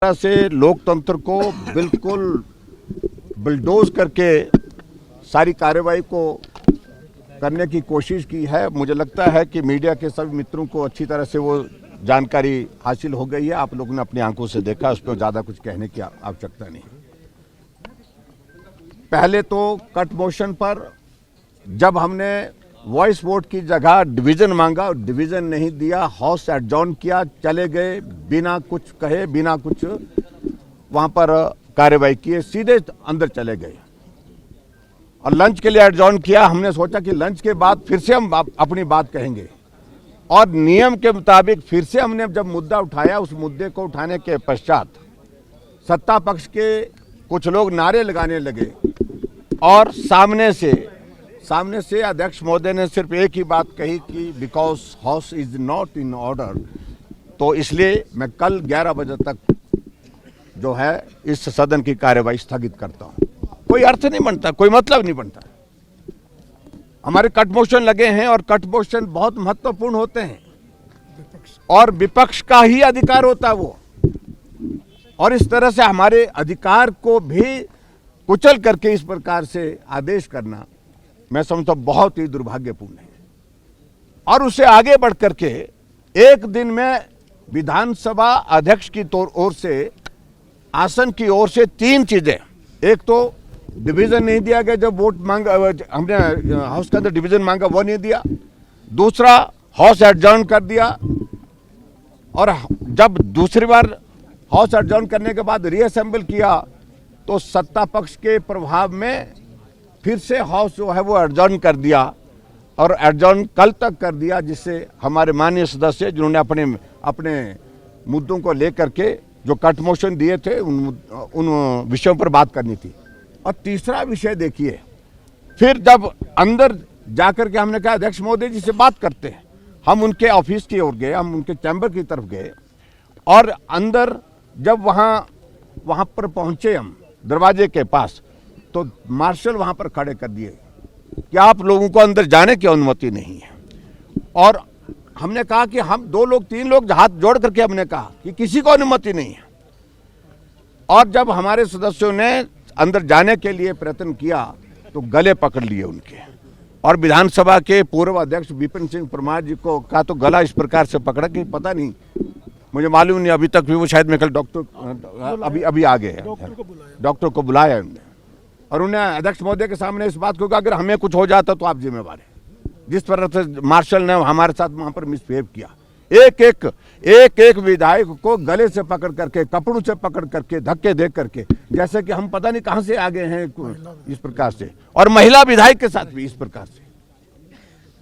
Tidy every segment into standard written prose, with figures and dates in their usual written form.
तरह से लोकतंत्र को बिल्कुल बुलडोज करके सारी कार्रवाई को करने की कोशिश की है। मुझे लगता है कि मीडिया के सभी मित्रों को अच्छी तरह से वो जानकारी हासिल हो गई है। आप लोगों ने अपनी आंखों से देखा, उस पर ज़्यादा कुछ कहने की आवश्यकता नहीं। पहले तो कट मोशन पर जब हमने वॉइस वोट की जगह डिवीजन मांगा, डिवीजन नहीं दिया, हाउस एडजॉर्न किया, चले गए बिना कुछ कहे, बिना कुछ वहां पर कार्रवाई किए, सीधे अंदर चले गए और लंच के लिए एडजॉर्न किया। हमने सोचा कि लंच के बाद फिर से हम अपनी बात कहेंगे और नियम के मुताबिक फिर से हमने जब मुद्दा उठाया, उस मुद्दे को उठाने के पश्चात सत्ता पक्ष के कुछ लोग नारे लगाने लगे और सामने से अध्यक्ष महोदय ने सिर्फ एक ही बात कही कि because house is not in order, तो इसलिए मैं कल 11 बजे तक जो है इस सदन की कार्यवाही स्थगित करता हूं। कोई अर्थ नहीं बनता, कोई मतलब नहीं बनता। हमारे कट मोशन लगे हैं और कट मोशन बहुत महत्वपूर्ण होते हैं और विपक्ष का ही अधिकार होता है वो, और इस तरह से हमारे अधिकार को भी कुचल करके इस प्रकार से आदेश करना मैं समझता हूं बहुत ही दुर्भाग्यपूर्ण है। और उससे आगे बढ़ करके एक दिन में विधानसभा अध्यक्ष की ओर से, आसन की ओर से 3 चीजें, एक तो डिवीजन नहीं दिया गया, जब वोट मांगा हमने हाउस के अंदर डिवीजन मांगा वो नहीं दिया, दूसरा हाउस एडजॉर्न कर दिया, और जब दूसरी बार हाउस एडजॉर्न करने के बाद रीअसेंबल किया तो सत्ता पक्ष के प्रभाव में फिर से हाउस जो है वो एडजॉर्न कर दिया और एडजॉर्न कल तक कर दिया, जिससे हमारे माननीय सदस्य जिन्होंने अपने मुद्दों को लेकर के जो कट मोशन दिए थे उन विषयों पर बात करनी थी। और तीसरा विषय देखिए, फिर जब अंदर जाकर के हमने कहा अध्यक्ष महोदय जी से बात करते हैं, हम उनके ऑफिस की ओर गए, हम उनके चैम्बर की तरफ गए और अंदर जब वहां पर पहुंचे हम दरवाजे के पास, तो मार्शल वहां पर खड़े कर दिए कि आप लोगों को अंदर जाने की अनुमति नहीं है। और हमने कहा कि हम 2 लोग 3 लोग हाथ जोड़ करके हमने कहा कि किसी को अनुमति नहीं है। और जब हमारे सदस्यों ने अंदर जाने के लिए प्रयत्न किया तो गले पकड़ लिए उनके, और विधानसभा के पूर्व अध्यक्ष विपिन सिंह परमार जी को का तो गला इस प्रकार से पकड़ा कि पता नहीं, मुझे मालूम नहीं, अभी तक भी वो शायद मेरे कल डॉक्टर अभी आ गए, डॉक्टर को बुलाया उन्होंने, और उन्हें अध्यक्ष महोदय के सामने इस बात को कहा अगर हमें कुछ हो जाता तो आप जिम्मेवार हैं। जिस तरह से मार्शल ने हमारे साथ वहां पर मिसबिहेव किया, एक विधायक को गले से पकड़ करके, कपड़ों से पकड़ करके, धक्के दे करके, जैसे कि हम पता नहीं कहां से आ गए हैं इस प्रकार से, और महिला विधायक के साथ भी इस प्रकार से।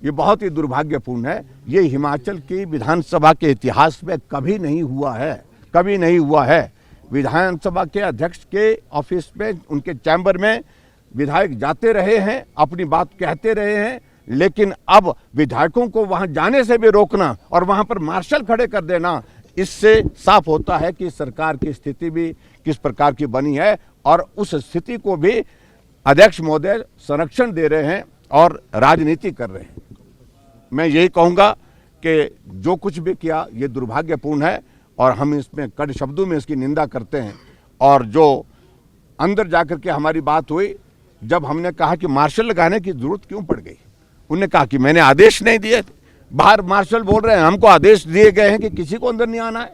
ये बहुत ही दुर्भाग्यपूर्ण है। ये हिमाचल की विधानसभा के इतिहास में कभी नहीं हुआ है, कभी नहीं हुआ है। विधानसभा के अध्यक्ष के ऑफिस में, उनके चैम्बर में विधायक जाते रहे हैं, अपनी बात कहते रहे हैं, लेकिन अब विधायकों को वहां जाने से भी रोकना और वहां पर मार्शल खड़े कर देना, इससे साफ होता है कि सरकार की स्थिति भी किस प्रकार की बनी है, और उस स्थिति को भी अध्यक्ष महोदय संरक्षण दे रहे हैं और राजनीति कर रहे हैं। मैं यही कहूंगा कि जो कुछ भी किया ये दुर्भाग्यपूर्ण है और हम इसमें कड़े शब्दों में इसकी निंदा करते हैं। और जो अंदर जाकर के हमारी बात हुई, जब हमने कहा कि मार्शल लगाने की जरूरत क्यों पड़ गई, उन्होंने कहा कि मैंने आदेश नहीं दिए। बाहर मार्शल बोल रहे हैं हमको आदेश दिए गए हैं कि किसी को अंदर नहीं आना है।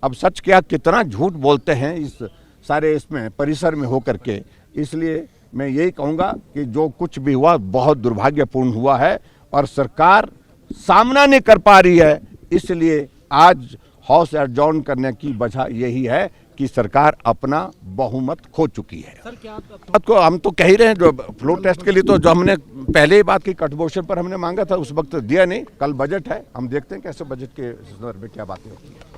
अब सच क्या, कितना झूठ बोलते हैं इस सारे इसमें परिसर में होकर के। इसलिए मैं यही कहूँगा कि जो कुछ भी हुआ बहुत दुर्भाग्यपूर्ण हुआ है और सरकार सामना नहीं कर पा रही है। इसलिए आज हाउस एडजॉर्न करने की वजह यही है कि सरकार अपना बहुमत खो चुकी है। सर क्या बात को हम तो कह ही रहे हैं, जो फ्लोर टेस्ट के लिए तो जो हमने पहले ही बात की कट मोशन पर हमने मांगा था, उस वक्त दिया नहीं। कल बजट है, हम देखते हैं कैसे बजट के संदर्भ में क्या बातें होती है।